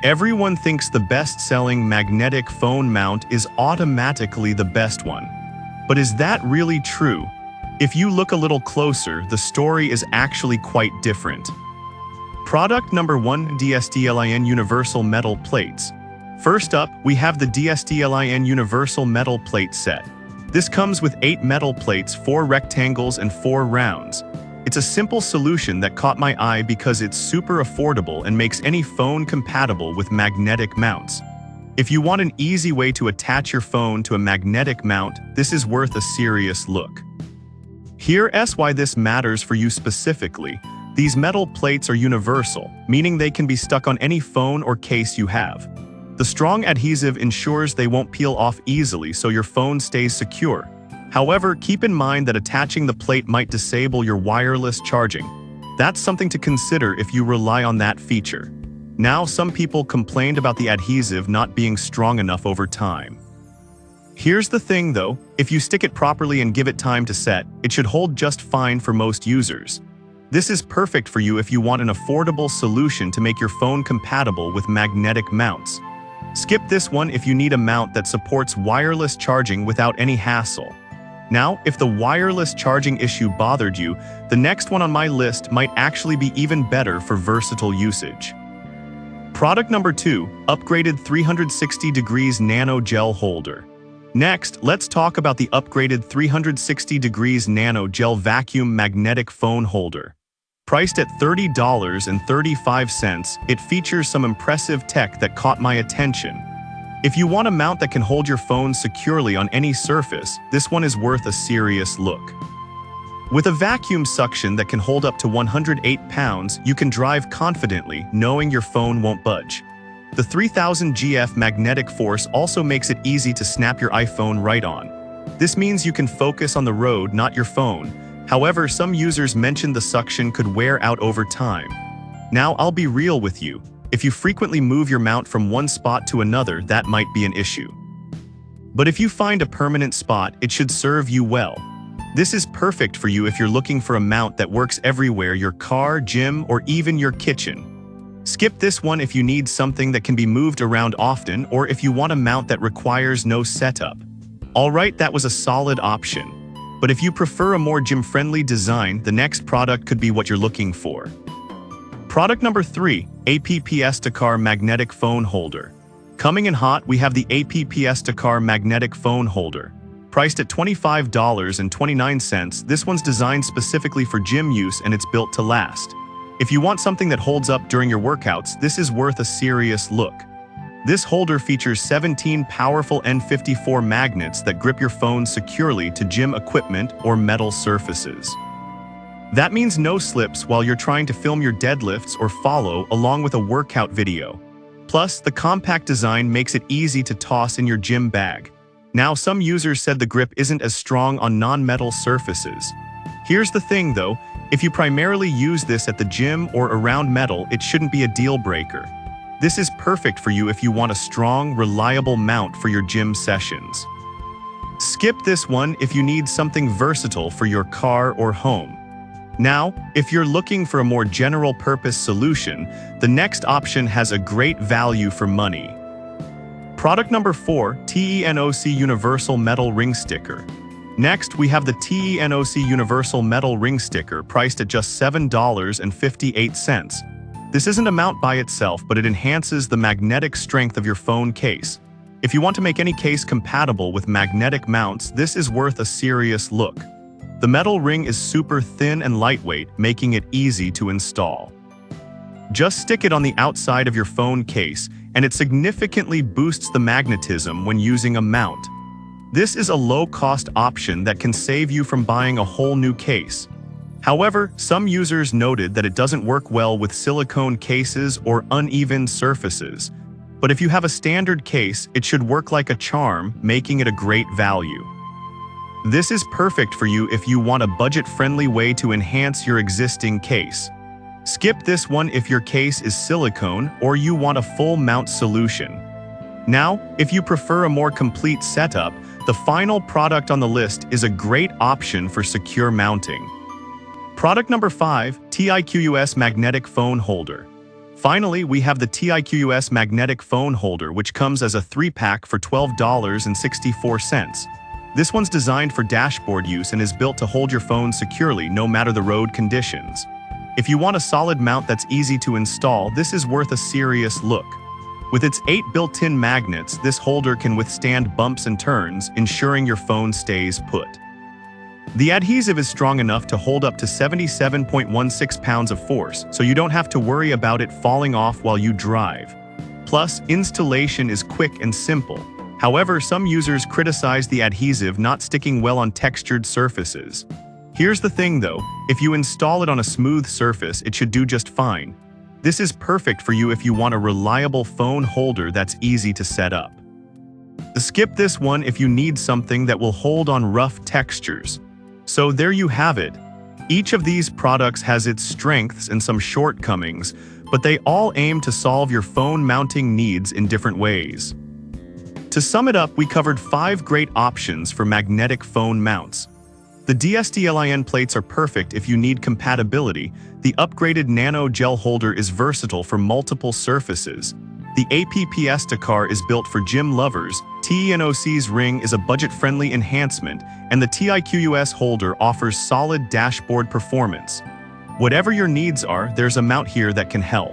Everyone thinks the best-selling magnetic phone mount is automatically the best one. But is that really true? If you look a little closer, the story is actually quite different. Product number 1: DSDLIN Universal Metal Plates. First up, we have the DSDLIN Universal Metal Plate Set. This comes with 8 metal plates, 4 rectangles and 4 rounds. It's a simple solution that caught my eye because it's super affordable and makes any phone compatible with magnetic mounts. If you want an easy way to attach your phone to a magnetic mount, this is worth a serious look. Here's why this matters for you specifically. These metal plates are universal, meaning they can be stuck on any phone or case you have. The strong adhesive ensures they won't peel off easily, so your phone stays secure. However, keep in mind that attaching the plate might disable your wireless charging. That's something to consider if you rely on that feature. Now, some people complained about the adhesive not being strong enough over time. Here's the thing though, if you stick it properly and give it time to set, it should hold just fine for most users. This is perfect for you if you want an affordable solution to make your phone compatible with magnetic mounts. Skip this one if you need a mount that supports wireless charging without any hassle. Now, if the wireless charging issue bothered you, the next one on my list might actually be even better for versatile usage. Product number 2: Upgraded 360 Degrees Nano Gel Holder. Next, let's talk about the upgraded 360 Degrees Nano Gel Vacuum Magnetic Phone Holder. Priced at $30.35, it features some impressive tech that caught my attention. If you want a mount that can hold your phone securely on any surface, this one is worth a serious look. With a vacuum suction that can hold up to 108 pounds, you can drive confidently, knowing your phone won't budge. The 3000 GF magnetic force also makes it easy to snap your iPhone right on. This means you can focus on the road, not your phone. However, some users mentioned the suction could wear out over time. Now, I'll be real with you. If you frequently move your mount from one spot to another, that might be an issue. But if you find a permanent spot, it should serve you well. This is perfect for you if you're looking for a mount that works everywhere: your car, gym, or even your kitchen. Skip this one if you need something that can be moved around often, or if you want a mount that requires no setup. Alright, that was a solid option. But if you prefer a more gym-friendly design, the next product could be what you're looking for. Product number 3: APP-Estacar Magnetic Phone Holder. Coming in hot, we have the APP-Estacar Magnetic Phone Holder. Priced at $25.29, this one's designed specifically for gym use and it's built to last. If you want something that holds up during your workouts, this is worth a serious look. This holder features 17 powerful N54 magnets that grip your phone securely to gym equipment or metal surfaces. That means no slips while you're trying to film your deadlifts or follow along with a workout video. Plus, the compact design makes it easy to toss in your gym bag. Now, some users said the grip isn't as strong on non-metal surfaces. Here's the thing though, if you primarily use this at the gym or around metal, it shouldn't be a deal breaker. This is perfect for you if you want a strong, reliable mount for your gym sessions. Skip this one if you need something versatile for your car or home. Now, if you're looking for a more general-purpose solution, the next option has a great value for money. Product number 4: TENOC Universal Metal Ring Sticker. Next, we have the TENOC Universal Metal Ring Sticker, priced at just $7.58. This isn't a mount by itself, but it enhances the magnetic strength of your phone case. If you want to make any case compatible with magnetic mounts, this is worth a serious look. The metal ring is super thin and lightweight, making it easy to install. Just stick it on the outside of your phone case, and it significantly boosts the magnetism when using a mount. This is a low-cost option that can save you from buying a whole new case. However, some users noted that it doesn't work well with silicone cases or uneven surfaces. But if you have a standard case, it should work like a charm, making it a great value. This is perfect for you if you want a budget-friendly way to enhance your existing case. Skip this one if your case is silicone or you want a full mount solution. Now, if you prefer a more complete setup, the final product on the list is a great option for secure mounting. Product number 5: TIQUS Magnetic Phone Holder. Finally, we have the TIQUS magnetic phone holder, which comes as a 3-pack for $12.64. This one's designed for dashboard use and is built to hold your phone securely no matter the road conditions. If you want a solid mount that's easy to install, this is worth a serious look. With its 8 built-in magnets, this holder can withstand bumps and turns, ensuring your phone stays put. The adhesive is strong enough to hold up to 77.16 pounds of force, so you don't have to worry about it falling off while you drive. Plus, installation is quick and simple. However, some users criticize the adhesive not sticking well on textured surfaces. Here's the thing though, if you install it on a smooth surface, it should do just fine. This is perfect for you if you want a reliable phone holder that's easy to set up. Skip this one if you need something that will hold on rough textures. So there you have it. Each of these products has its strengths and some shortcomings, but they all aim to solve your phone mounting needs in different ways. To sum it up, we covered 5 great options for magnetic phone mounts. The DSD-LIN plates are perfect if you need compatibility. The upgraded Nano Gel holder is versatile for multiple surfaces. The APP-Estacar is built for gym lovers. TENOC's ring is a budget-friendly enhancement, and the TIQUS holder offers solid dashboard performance. Whatever your needs are, there's a mount here that can help.